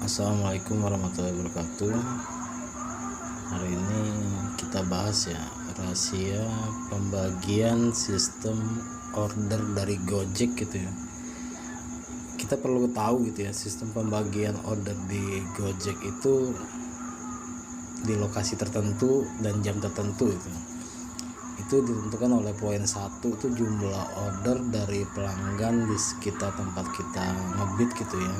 Assalamualaikum warahmatullahi wabarakatuh. Hari ini kita bahas ya rahasia pembagian sistem order dari Gojek gitu ya. Kita perlu tahu gitu ya, sistem pembagian order di Gojek itu di lokasi tertentu dan jam tertentu itu ditentukan oleh poin 1 itu jumlah order dari pelanggan di sekitar tempat kita ngebit gitu ya.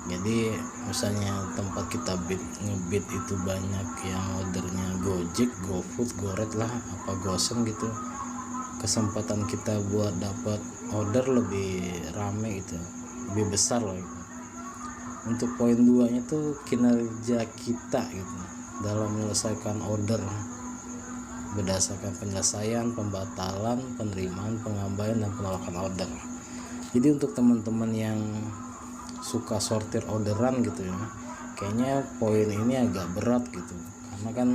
Jadi misalnya tempat kita ngebit itu banyak yang ordernya Gojek, GoFood, Goret lah, apa Gosen gitu, kesempatan kita buat dapat order lebih rame gitu, lebih besar loh gitu. Untuk poin 2 nya tuh kinerja kita gitu dalam menyelesaikan order berdasarkan penyelesaian, pembatalan, penerimaan, pengembalian, dan penolakan order. Jadi untuk teman-teman yang suka sortir orderan gitu ya, kayaknya poin ini agak berat gitu, karena kan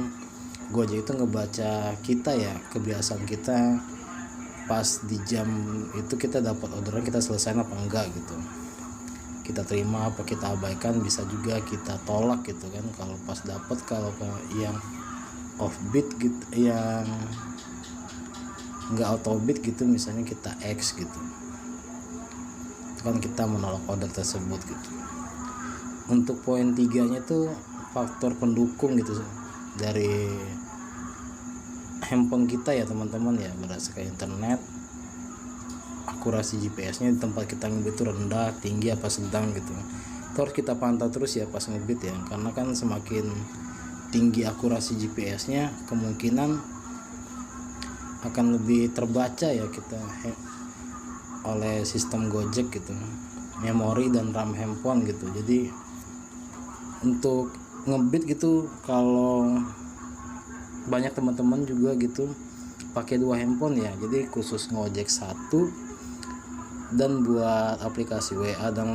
Gojek itu ngebaca kita ya, kebiasaan kita pas di jam itu kita dapat orderan, kita selesai apa enggak gitu, kita terima apa kita abaikan, bisa juga kita tolak gitu kan kalau pas dapat. Kalau yang offbeat gitu, yang nggak autobeat gitu, misalnya kita X gitu, kan kita menolak order tersebut gitu. Untuk poin 3 nya tuh faktor pendukung gitu dari handphone kita ya teman-teman ya, berdasarkan internet, akurasi GPS-nya di tempat kita ngebit itu rendah, tinggi, apa sedang gitu. Itu harus kita pantau terus ya pas ngebit ya, karena kan semakin tinggi akurasi GPS-nya, kemungkinan akan lebih terbaca ya kita oleh sistem Gojek gitu, memori dan RAM handphone gitu. Jadi untuk ngebit gitu, kalau banyak teman-teman juga gitu pakai 2 handphone ya, jadi khusus ngojek 1 dan buat aplikasi WA dan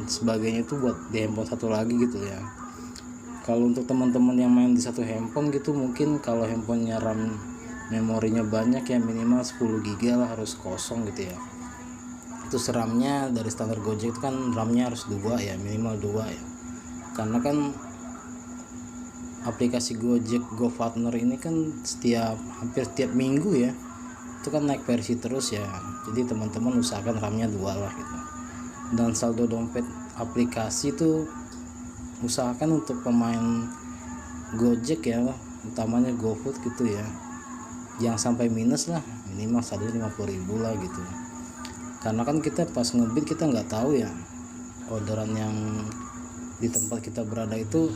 sebagainya itu buat di handphone 1 lagi gitu ya. Kalau untuk teman-teman yang main di 1 handphone gitu, mungkin kalau handphonenya RAM memorinya banyak ya, minimal 10 GB lah, harus kosong gitu ya. Itu RAM-nya dari standar Gojek itu kan RAM-nya harus 2 ya, minimal 2 ya, karena kan aplikasi Gojek GoPartner ini kan hampir setiap minggu ya itu kan naik versi terus ya. Jadi teman-teman usahakan RAM-nya 2 lah gitu. Dan saldo dompet aplikasi itu usahakan untuk pemain Gojek ya, utamanya GoFood gitu ya, jangan sampai minus lah, minimal 150.000 lah gitu. Karena kan kita pas ngebit kita nggak tahu ya orderan yang di tempat kita berada itu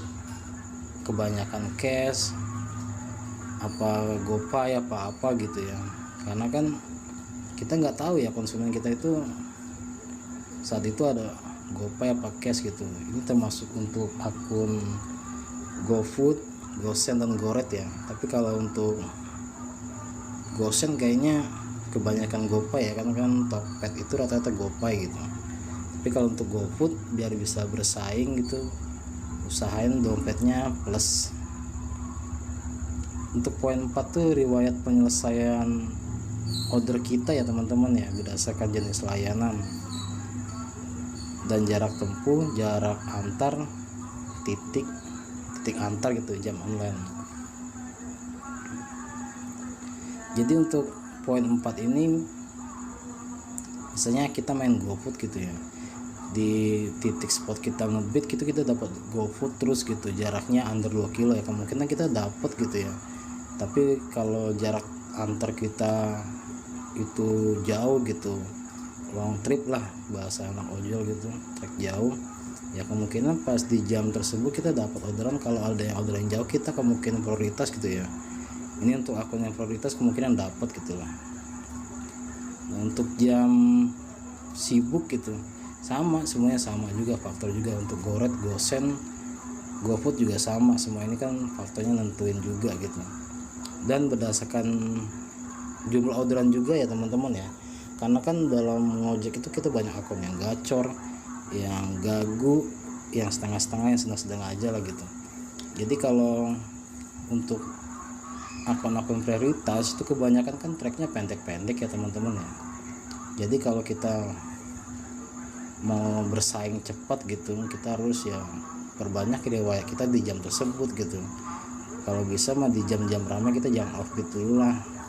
kebanyakan cash apa GoPay apa gitu ya, karena kan kita nggak tahu ya konsumen kita itu saat itu ada GoPay apa cash gitu. Ini termasuk untuk akun GoFood, Gosen, dan Goret ya. Tapi kalau untuk Gosen kayaknya kebanyakan GoPay ya, karena kan Tokped itu rata-rata GoPay gitu. Tapi kalau untuk GoFood biar bisa bersaing gitu, usahain dompetnya plus. Untuk poin 4 tuh riwayat penyelesaian order kita ya teman-teman ya, berdasarkan jenis layanan dan jarak tempuh, jarak antar, titik antar gitu, jam online. Jadi untuk poin 4 ini, misalnya kita main GoFood gitu ya, di titik spot kita ngebit gitu, kita dapat GoFood terus gitu, jaraknya under 2 kilo ya, kemungkinan kita dapat gitu ya. Tapi kalau jarak antar kita itu jauh gitu, long trip lah bahasa anak ojol gitu, trek jauh ya, kemungkinan pas di jam tersebut kita dapat orderan. Kalau ada yang orderan jauh, kita kemungkinan prioritas gitu ya. Ini untuk akun yang prioritas kemungkinan dapat gitulah. Nah, untuk jam sibuk gitu sama, semuanya sama juga, faktor juga untuk Goret, Gosen, GoFood juga sama. Semua ini kan faktornya nentuin juga gitu, dan berdasarkan jumlah orderan juga ya teman-teman ya, karena kan dalam ngojek itu kita banyak akun yang gacor, yang gagu, yang setengah-setengah, yang sedang-sedang aja lah gitu. Jadi kalau untuk akun-akun prioritas itu kebanyakan kan tracknya pendek-pendek ya teman-teman ya. Jadi kalau kita mau bersaing cepat gitu, kita harus ya perbanyak riwayat kita di jam tersebut gitu. Kalau bisa mah di jam-jam ramai kita jangan offbeat dulu lah.